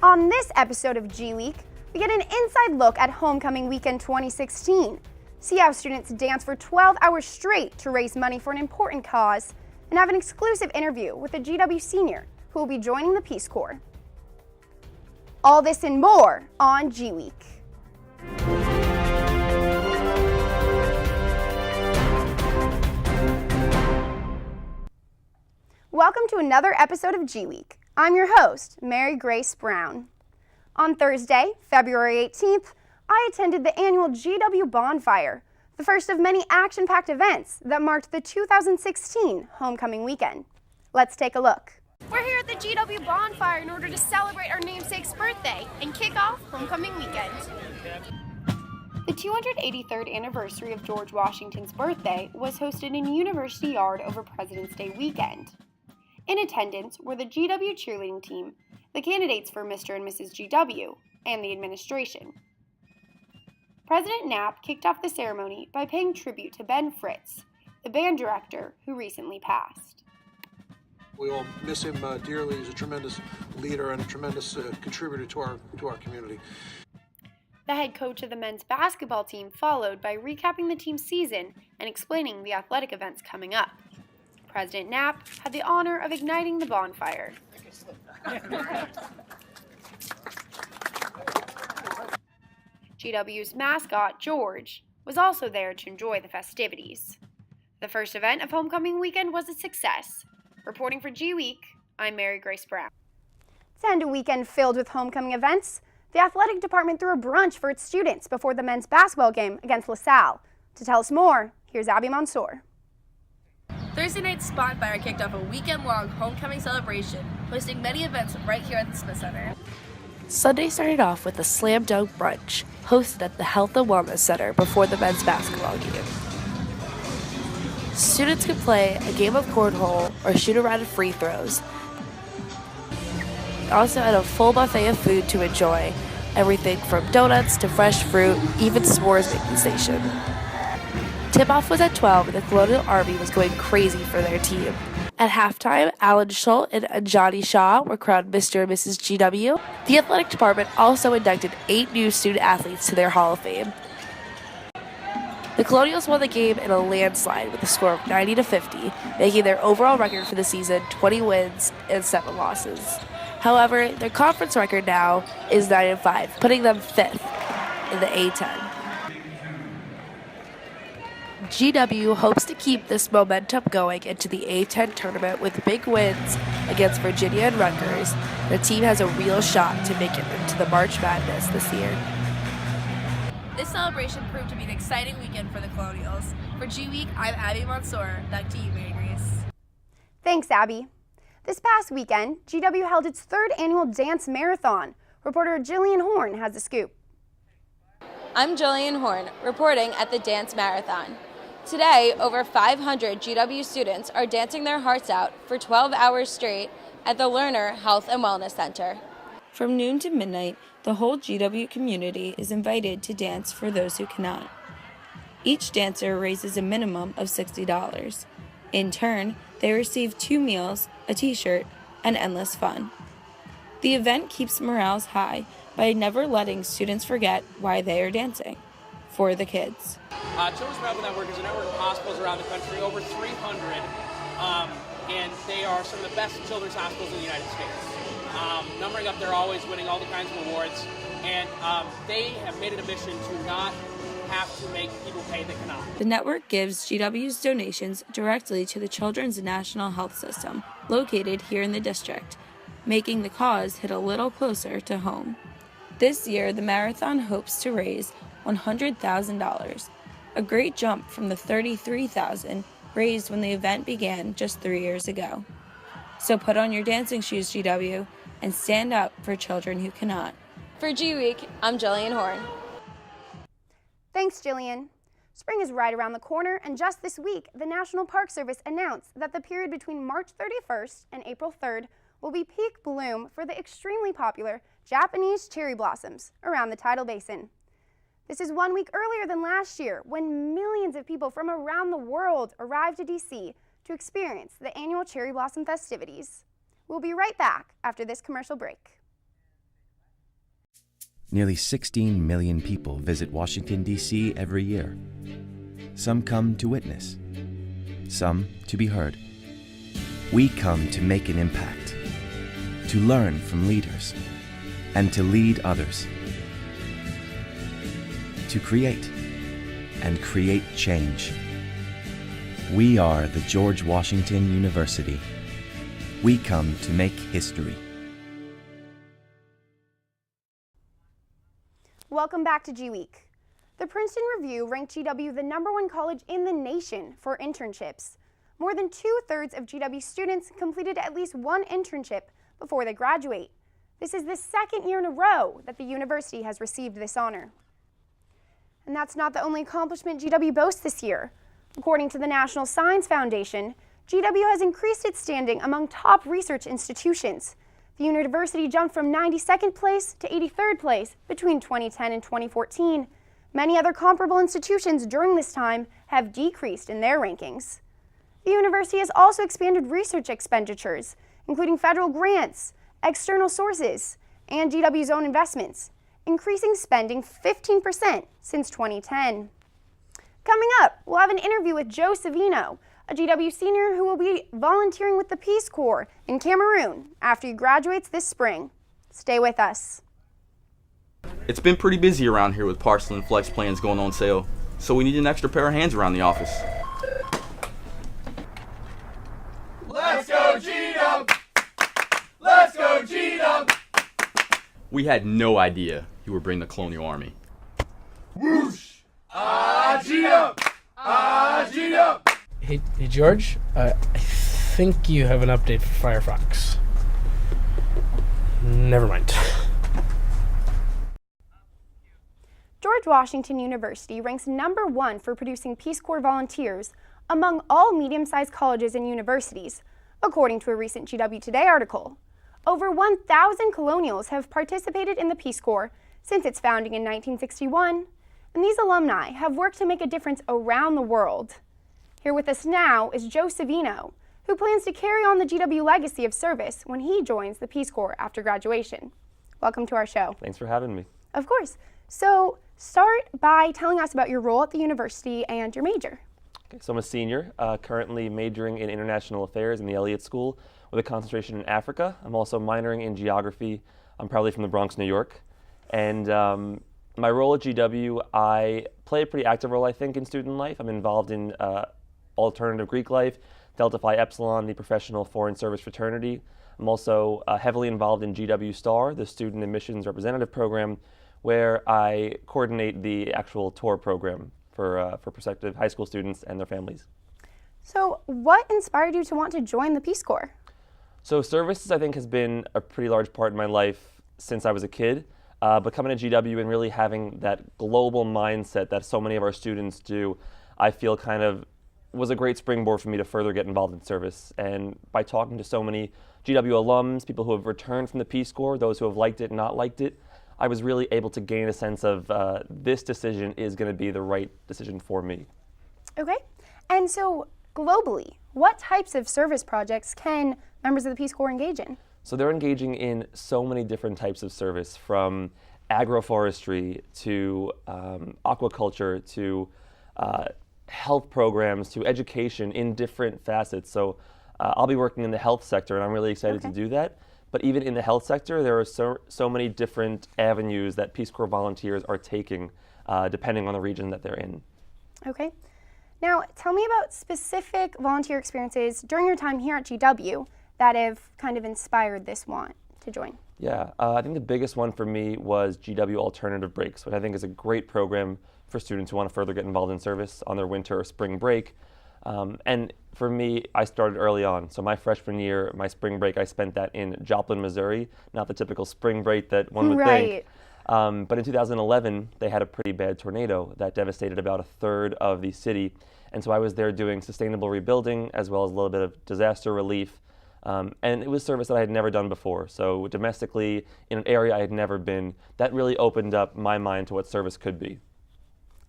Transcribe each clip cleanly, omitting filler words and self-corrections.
On this episode of G Week, we get an inside look at Homecoming Weekend 2016, see how students dance for 12 hours straight to raise money for an important cause, and have an exclusive interview with a GW senior who will be joining the Peace Corps. All this and more on G Week. Welcome to another episode of G Week. I'm your host, Mary Grace Brown. On Thursday, February 18th, I attended the annual GW Bonfire, the first of many action-packed events that marked the 2016 Homecoming Weekend. Let's take a look. We're here at the GW Bonfire in order to celebrate our namesake's birthday and kick off Homecoming Weekend. The 283rd anniversary of George Washington's birthday was hosted in University Yard over President's Day weekend. In attendance were the GW cheerleading team, the candidates for Mr. and Mrs. GW, and the administration. President Knapp kicked off the ceremony by paying tribute to Ben Fritz, the band director who recently passed. We all miss him dearly. He's a tremendous leader and a tremendous contributor to our community. The head coach of the men's basketball team followed by recapping the team's season and explaining the athletic events coming up. President Knapp had the honor of igniting the bonfire. GW's mascot, George, was also there to enjoy the festivities. The first event of Homecoming Weekend was a success. Reporting for G Week, I'm Mary Grace Brown. To end a weekend filled with homecoming events, the athletic department threw a brunch for its students before the men's basketball game against LaSalle. To tell us more, here's Abby Mansour. Thursday night's bonfire kicked off a weekend-long homecoming celebration, hosting many events right here at the Smith Center. Sunday started off with a slam dunk brunch hosted at the Health and Wellness Center before the men's basketball game. Students could play a game of cornhole or shoot a round of free throws. They also had a full buffet of food to enjoy, everything from donuts to fresh fruit, even s'mores making station. Tip-off was at 12 and the Colonial Army was going crazy for their team. At halftime, Alan Schultz and Anjani Shaw were crowned Mr. and Mrs. GW. The athletic department also inducted 8 new student athletes to their Hall of Fame. The Colonials won the game in a landslide with a score of 90-50, making their overall record for the season 20 wins and 7 losses. However, their conference record now is 9-5, putting them 5th in the A10. GW hopes to keep this momentum going into the A10 tournament with big wins against Virginia and Rutgers. The team has a real shot to make it into the March Madness this year. This celebration proved to be an exciting weekend for the Colonials. For G Week, I'm Abby Mansour. Back to you, Mary Grace. Thanks, Abby. This past weekend, GW held its 3rd annual dance marathon. Reporter Jillian Horn has the scoop. I'm Jillian Horn, reporting at the Dance Marathon. Today, over 500 GW students are dancing their hearts out for 12 hours straight at the Lerner Health and Wellness Center. From noon to midnight, the whole GW community is invited to dance for those who cannot. Each dancer raises a minimum of $60. In turn, they receive 2 meals, a t-shirt, and endless fun. The event keeps morale high by never letting students forget why they are dancing. For the kids. Children's Medical Network is a network of hospitals around the country, over 300, and they are some of the best children's hospitals in the United States. Numbering up, they're always winning all the kinds of awards, and they have made it a mission to not have to make people pay that cannot. The network gives GW's donations directly to the Children's National Health System, located here in the district, making the cause hit a little closer to home. This year, the marathon hopes to raise $100,000, a great jump from the $33,000 raised when the event began just 3 years ago. So put on your dancing shoes, GW, and stand up for children who cannot. For G Week, I'm Jillian Horn. Thanks, Jillian. Spring is right around the corner, and just this week, the National Park Service announced that the period between March 31st and April 3rd will be peak bloom for the extremely popular Japanese cherry blossoms around the tidal basin. This is 1 week earlier than last year, when millions of people from around the world arrived to DC to experience the annual cherry blossom festivities. We'll be right back after this commercial break. Nearly 16 million people visit Washington, D.C. every year. Some come to witness, some to be heard. We come to make an impact, to learn from leaders, and to lead others. To create and create change. We are the George Washington University. We come to make history. Welcome back to G Week. The Princeton Review ranked GW the #1 college in the nation for internships. More than 2/3 of GW students completed at least one internship before they graduate. This is the second year in a row that the university has received this honor. And that's not the only accomplishment GW boasts this year. According to the National Science Foundation, GW has increased its standing among top research institutions. The university jumped from 92nd place to 83rd place between 2010 and 2014. Many other comparable institutions during this time have decreased in their rankings. The university has also expanded research expenditures, including federal grants, external sources, and GW's own investments, increasing spending 15% since 2010. Coming up, we'll have an interview with Joe Savino, a GW senior who will be volunteering with the Peace Corps in Cameroon after he graduates this spring. Stay with us. It's been pretty busy around here with parcel and flex plans going on sale, so we need an extra pair of hands around the office. Let's go G-Dub! Let's go G-Dub! We had no idea you were bringing the Colonial Army. Whoosh! Ah, G-Dub! Ah, G-Dub! Hey George, I think you have an update for Firefox. Never mind. George Washington University ranks #1 for producing Peace Corps volunteers among all medium-sized colleges and universities, according to a recent GW Today article. Over 1,000 colonials have participated in the Peace Corps since its founding in 1961, and these alumni have worked to make a difference around the world. Here with us now is Joe Savino, who plans to carry on the GW legacy of service when he joins the Peace Corps after graduation. Welcome to our show. Thanks for having me. Of course. So start by telling us about your role at the university and your major. Okay, so I'm a senior, currently majoring in international affairs in the Elliott School with a concentration in Africa. I'm also minoring in geography. I'm proudly from the Bronx, New York. And my role at GW, I play a pretty active role, I think, in student life. I'm involved in alternative Greek life, Delta Phi Epsilon, the professional foreign service fraternity. I'm also heavily involved in GW STAR, the Student Admissions Representative Program, where I coordinate the actual tour program for prospective high school students and their families. So what inspired you to want to join the Peace Corps? So services, I think, has been a pretty large part in my life since I was a kid. But coming to GW and really having that global mindset that so many of our students do, I feel kind of was a great springboard for me to further get involved in service. And by talking to so many GW alums, people who have returned from the Peace Corps, those who have liked it, not liked it, I was really able to gain a sense of this decision is going to be the right decision for me. Okay. And so globally, what types of service projects can members of the Peace Corps engage in? So they're engaging in so many different types of service, from agroforestry to aquaculture to health programs to education in different facets. So I'll be working in the health sector, and I'm really excited to do that. But even in the health sector, there are so many different avenues that Peace Corps volunteers are taking, depending on the region that they're in. Okay. Now, tell me about specific volunteer experiences during your time here at GW that have kind of inspired this want to join. Yeah, I think the biggest one for me was GW Alternative Breaks, which I think is a great program for students who want to further get involved in service on their winter or spring break. And for me, I started early on. So my freshman year, my spring break, I spent that in Joplin, Missouri, not the typical spring break that one would think. But in 2011, they had a pretty bad tornado that devastated about a third of the city. And so I was there doing sustainable rebuilding as well as a little bit of disaster relief. And it was service that I had never done before. So domestically, in an area I had never been, that really opened up my mind to what service could be.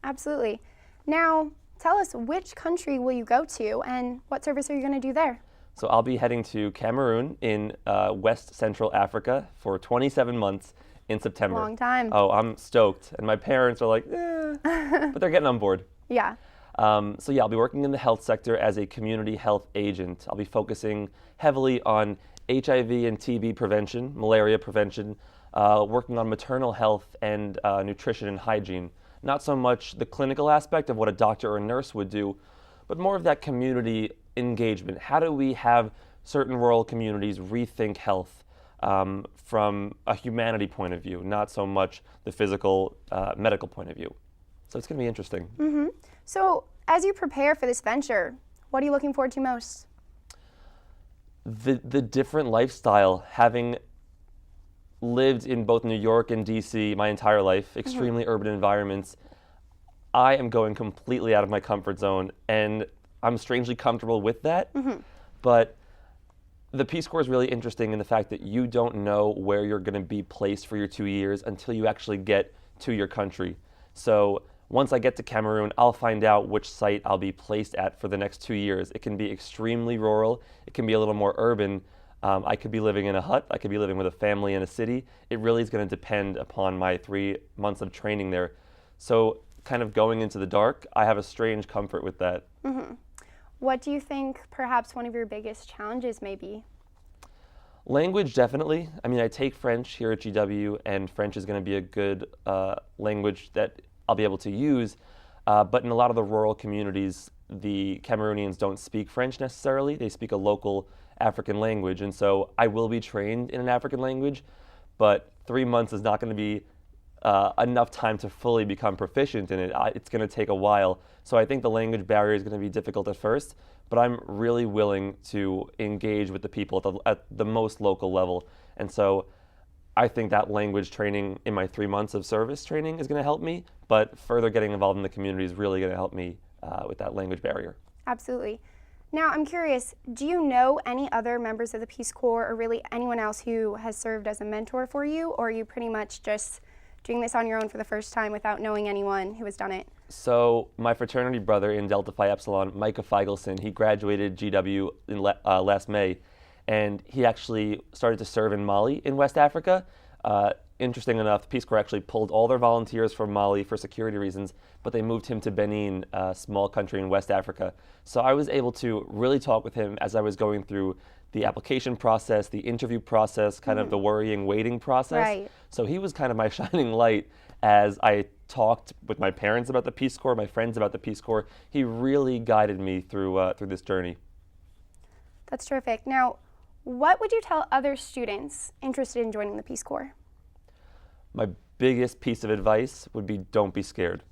Absolutely. Now, tell us, which country will you go to and what service are you going to do there? So I'll be heading to Cameroon in West Central Africa for 27 months in September. Long time. Oh, I'm stoked. And my parents are like, but they're getting on board. Yeah. So yeah, I'll be working in the health sector as a community health agent. I'll be focusing heavily on HIV and TB prevention, malaria prevention, working on maternal health and nutrition and hygiene. Not so much the clinical aspect of what a doctor or a nurse would do, but more of that community engagement. How do we have certain rural communities rethink health from a humanity point of view, not so much the physical, medical point of view? So it's going to be interesting. Mm-hmm. So as you prepare for this venture, what are you looking forward to most? The different lifestyle, having lived in both New York and DC my entire life, extremely urban environments, I am going completely out of my comfort zone, and I'm strangely comfortable with that. But the Peace Corps is really interesting in the fact that you don't know where you're going to be placed for your 2 years until you actually get to your country. So once I get to Cameroon, I'll find out which site I'll be placed at for the next 2 years. It can be extremely rural. It can be a little more urban. I could be living in a hut. I could be living with a family in a city. It really is going to depend upon my 3 months of training there. So kind of going into the dark, I have a strange comfort with that. What do you think perhaps one of your biggest challenges may be? Language, definitely. I mean, I take French here at GW, and French is going to be a good language that I'll be able to use. But in a lot of the rural communities, the Cameroonians don't speak French necessarily. They speak a local African language. And so I will be trained in an African language, but 3 months is not going to be enough time to fully become proficient in it. It's going to take a while. So I think the language barrier is going to be difficult at first, but I'm really willing to engage with the people at the most local level. And so I think that language training in my 3 months of service training is going to help me, but further getting involved in the community is really going to help me with that language barrier. Absolutely. Now, I'm curious, do you know any other members of the Peace Corps or really anyone else who has served as a mentor for you, or are you pretty much just doing this on your own for the first time without knowing anyone who has done it? So my fraternity brother in Delta Phi Epsilon, Micah Feigelson, he graduated GW in last May, and he actually started to serve in Mali in West Africa. Interesting enough, the Peace Corps actually pulled all their volunteers from Mali for security reasons, but they moved him to Benin, a small country in West Africa. So I was able to really talk with him as I was going through the application process, the interview process, kind of the worrying, waiting process. Right. So he was kind of my shining light as I talked with my parents about the Peace Corps, my friends about the Peace Corps. He really guided me through this journey. That's terrific. Now, what would you tell other students interested in joining the Peace Corps? My biggest piece of advice would be don't be scared.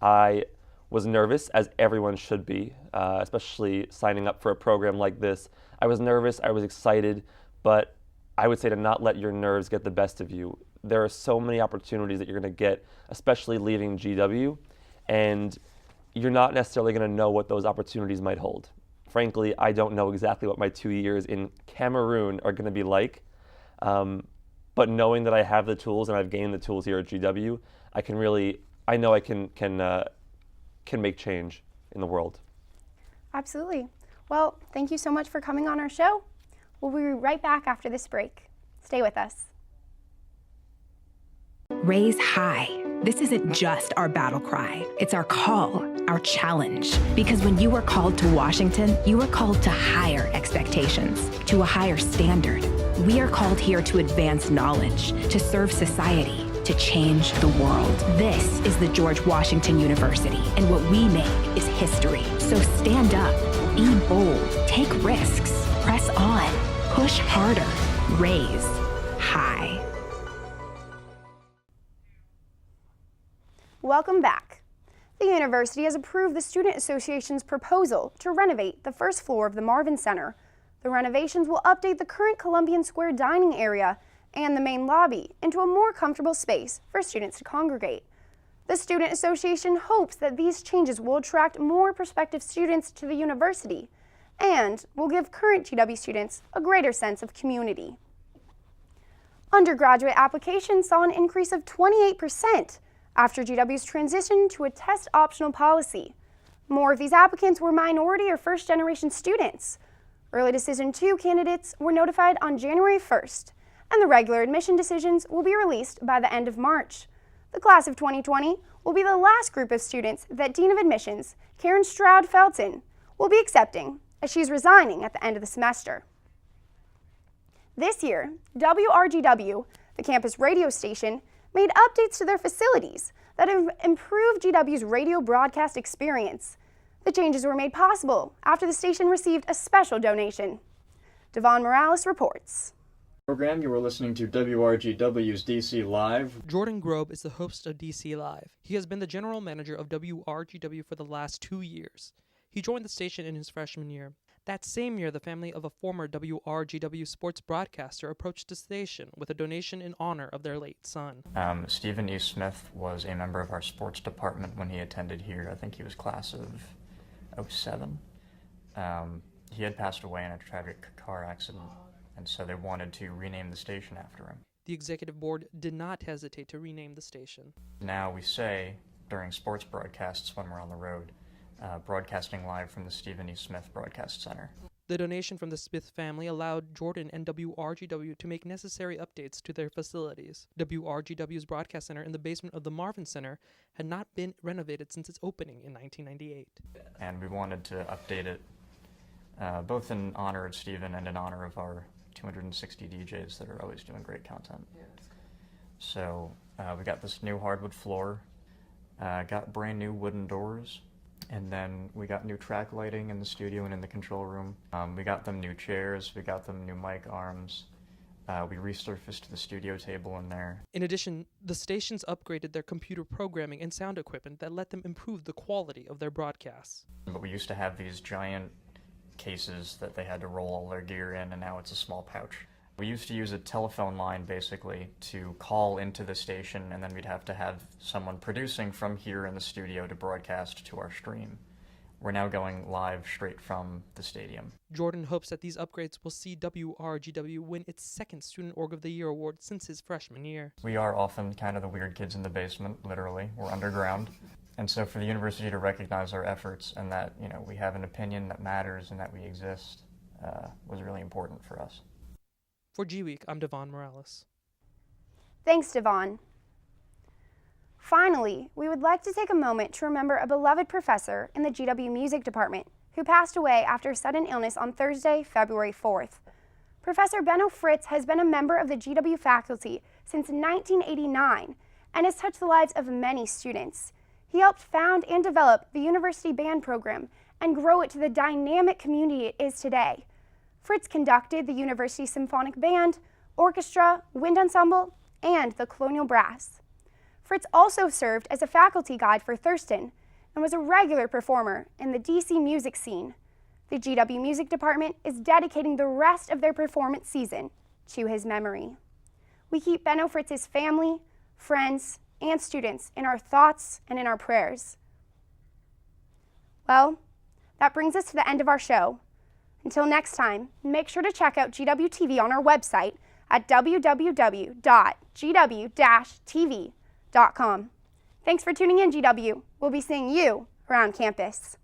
I was nervous, as everyone should be, especially signing up for a program like this. I was nervous, I was excited, but I would say to not let your nerves get the best of you. There are so many opportunities that you're going to get, especially leaving GW, and you're not necessarily going to know what those opportunities might hold. Frankly, I don't know exactly what my 2 years in Cameroon are going to be like. But knowing that I have the tools and I've gained the tools here at GW, I know I can make change in the world. Absolutely. Well, thank you so much for coming on our show. We'll be right back after this break. Stay with us. Raise high. This isn't just our battle cry. It's our call, our challenge. Because when you are called to Washington, you are called to higher expectations, to a higher standard. We are called here to advance knowledge, to serve society, to change the world. This is the George Washington University, and what we make is history. So stand up, be bold, take risks, press on, push harder, raise high. Welcome back. The university has approved the Student Association's proposal to renovate the first floor of the Marvin Center. The renovations will update the current Columbian Square dining area and the main lobby into a more comfortable space for students to congregate. The Student Association hopes that these changes will attract more prospective students to the university and will give current GW students a greater sense of community. Undergraduate applications saw an increase of 28% after GW's transition to a test optional policy. More of these applicants were minority or first-generation students. Early Decision 2 candidates were notified on January 1st, and the regular admission decisions will be released by the end of March. The class of 2020 will be the last group of students that Dean of Admissions, Karen Stroud Felton, will be accepting, as she's resigning at the end of the semester. This year, WRGW, the campus radio station, made updates to their facilities that have improved GW's radio broadcast experience. The changes were made possible after the station received a special donation. Devon Morales reports. Program, you were listening to WRGW's DC Live. Jordan Grobe is the host of DC Live. He has been the general manager of WRGW for the last 2 years. He joined the station in his freshman year. That same year, the family of a former WRGW sports broadcaster approached the station with a donation in honor of their late son. Stephen E. Smith was a member of our sports department when he attended here. I think he was class of 07. He had passed away in a tragic car accident, and so they wanted to rename the station after him. The executive board did not hesitate to rename the station. Now we say, during sports broadcasts when we're on the road, broadcasting live from the Stephen E. Smith Broadcast Center. The donation from the Smith family allowed Jordan and WRGW to make necessary updates to their facilities. WRGW's broadcast center in the basement of the Marvin Center had not been renovated since its opening in 1998. And we wanted to update it both in honor of Stephen and in honor of our 260 DJs that are always doing great content. So we got this new hardwood floor, got brand new wooden doors, and then we got new track lighting in the studio and in the control room. We got them new chairs, we got them new mic arms. We resurfaced the studio table in there. In addition, the stations upgraded their computer programming and sound equipment that let them improve the quality of their broadcasts. But we used to have these giant cases that they had to roll all their gear in, and now it's a small pouch. We used to use a telephone line, basically, to call into the station, and then we'd have to have someone producing from here in the studio to broadcast to our stream. We're now going live straight from the stadium. Jordan hopes that these upgrades will see WRGW win its second Student Org of the Year award since his freshman year. We are often kind of the weird kids in the basement, literally. We're underground. And so for the university to recognize our efforts and that, we have an opinion that matters and that we exist was really important for us. For G Week, I'm Devon Morales. Thanks, Devon. Finally, we would like to take a moment to remember a beloved professor in the GW Music Department who passed away after sudden illness on Thursday, February 4th. Professor Benno Fritz has been a member of the GW faculty since 1989 and has touched the lives of many students. He helped found and develop the university band program and grow it to the dynamic community it is today. Fritz conducted the University Symphonic Band, Orchestra, Wind Ensemble, and the Colonial Brass. Fritz also served as a faculty guide for Thurston and was a regular performer in the DC music scene. The GW Music Department is dedicating the rest of their performance season to his memory. We keep Benno Fritz's family, friends, and students in our thoughts and in our prayers. Well, that brings us to the end of our show. Until next time, make sure to check out GW TV on our website at www.gw-tv.com. Thanks for tuning in, GW. We'll be seeing you around campus.